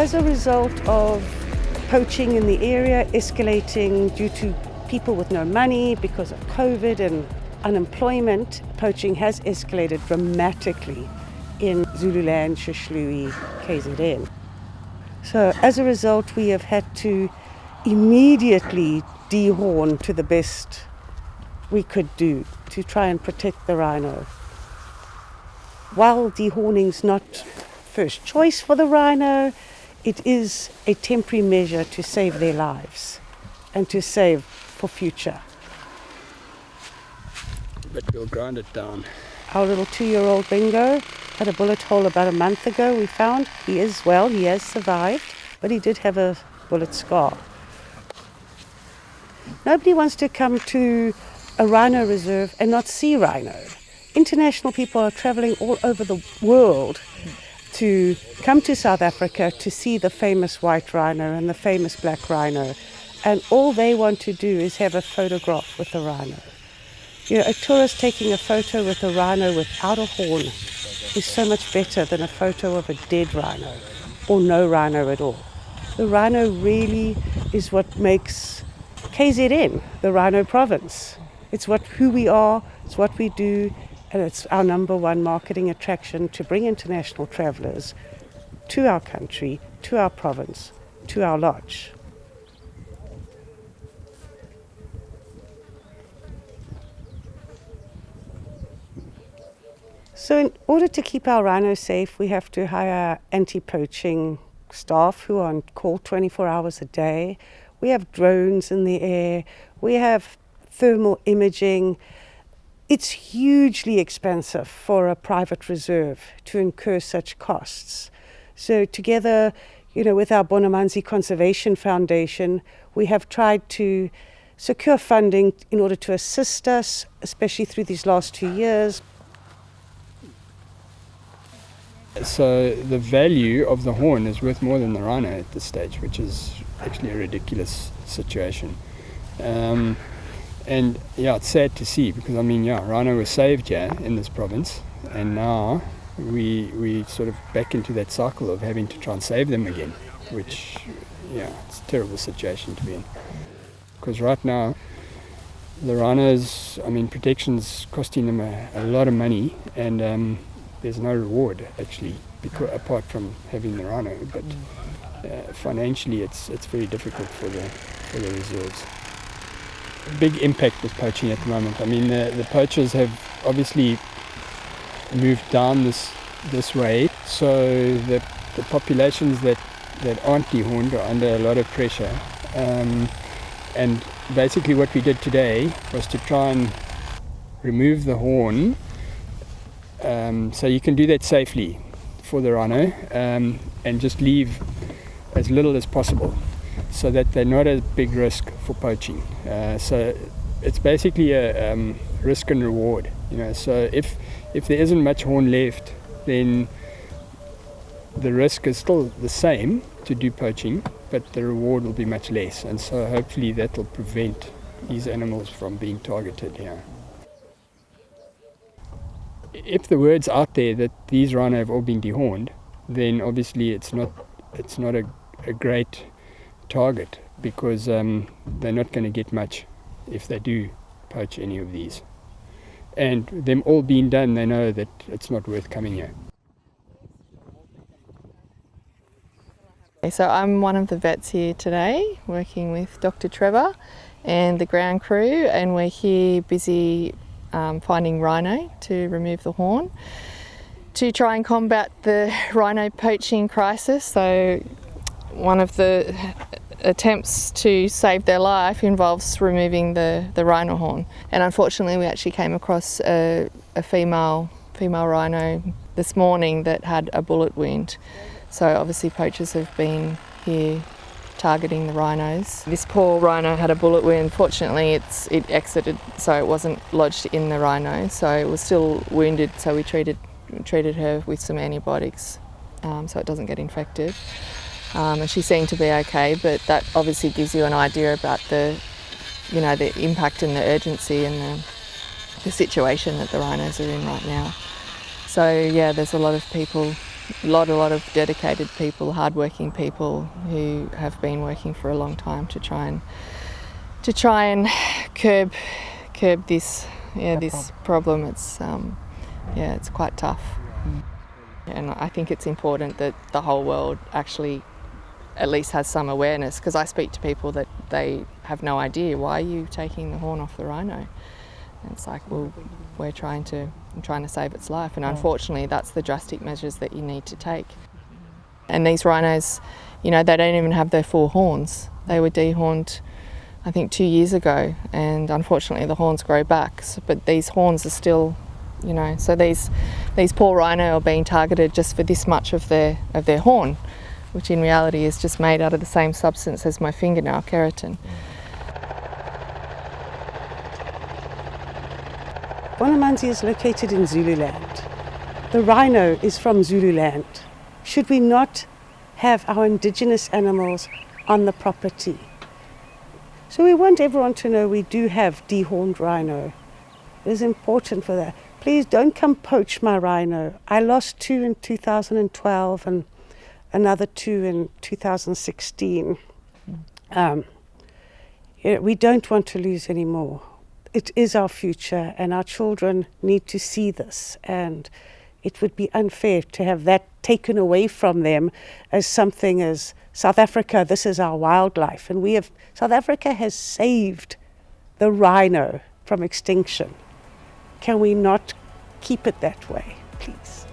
as a result of poaching in the area escalating due to people with no money because of COVID and unemployment, poaching has escalated dramatically in Zululand, Shishlewe, KZN. So as a result, we have had to immediately dehorn to the best we could do to try and protect the rhino. While dehorning's not first choice for the rhino, it is a temporary measure to save their lives and to save for future. But we'll grind it down. Our little 2-year-old Bingo had a bullet hole about a month ago, we found. He is well, he has survived, but he did have a bullet scar. Nobody wants to come to a rhino reserve and not see rhino. International people are traveling all over the world to come to South Africa to see the famous white rhino and the famous black rhino. And all they want to do is have a photograph with the rhino. You know, a tourist taking a photo with a rhino without a horn is so much better than a photo of a dead rhino or no rhino at all. The rhino really is what makes KZN the rhino province. It's who we are, it's what we do, and it's our number one marketing attraction to bring international travellers to our country, to our province, to our lodge. So in order to keep our rhinos safe, we have to hire anti-poaching staff who are on call 24 hours a day. We have drones in the air. We have thermal imaging. It's hugely expensive for a private reserve to incur such costs. So together, with our Bonamanzi Conservation Foundation, we have tried to secure funding in order to assist us, especially through these last 2 years. So the value of the horn is worth more than the rhino at this stage, which is actually a ridiculous situation. And yeah, it's sad to see because rhino was saved here in this province, and now we sort of back into that cycle of having to try and save them again, which it's a terrible situation to be in. Because right now the rhinos, protection's costing them a lot of money, and there's no reward actually, apart from having the rhino. But financially, it's very difficult for the reserves. Big impact with poaching at the moment. The poachers have obviously moved down this way, so the populations that aren't dehorned are under a lot of pressure. And basically, what we did today was to try and remove the horn. So you can do that safely for the rhino, and just leave as little as possible so that they're not a big risk for poaching. So it's basically a risk and reward. So if there isn't much horn left, then the risk is still the same to do poaching, but the reward will be much less, and so hopefully that will prevent these animals from being targeted here. If the word's out there that these rhino have all been dehorned, then obviously it's not a great target, because they're not going to get much if they do poach any of these. And them all being done, they know that it's not worth coming here. So I'm one of the vets here today, working with Dr. Trevor and the ground crew, and we're here busy finding rhino to remove the horn to try and combat the rhino poaching crisis. So one of the attempts to save their life involves removing the rhino horn, and unfortunately we actually came across a female rhino this morning that had a bullet wound. So obviously poachers have been here targeting the rhinos. This poor rhino had a bullet wound. Fortunately it exited, so it wasn't lodged in the rhino, so it was still wounded, so we treated her with some antibiotics so it doesn't get infected. And she seemed to be okay, but that obviously gives you an idea about the impact and the urgency and the situation that the rhinos are in right now. So yeah, there's a lot of people a lot of dedicated people, hardworking people who have been working for a long time to try and curb this this problem. It's it's quite tough. And I think it's important that the whole world actually at least has some awareness, because I speak to people that they have no idea, why are you taking the horn off the rhino? And it's like, well, I'm trying to save its life, and unfortunately that's the drastic measures that you need to take. And these rhinos, they don't even have their full horns. They were dehorned, I think, 2 years ago, and unfortunately the horns grow back, but these horns are still, so these poor rhino are being targeted just for this much of their horn, which in reality is just made out of the same substance as my fingernail, keratin. Bonamanzi is located in Zululand. The rhino is from Zululand. Should we not have our indigenous animals on the property? So we want everyone to know we do have dehorned rhino. It is important for that. Please don't come poach my rhino. I lost 2 in 2012 and another 2 in 2016. We don't want to lose any more. It is our future, and our children need to see this, and it would be unfair to have that taken away from them as something as South Africa, this is our wildlife, and South Africa has saved the rhino from extinction. Can we not keep it that way, please?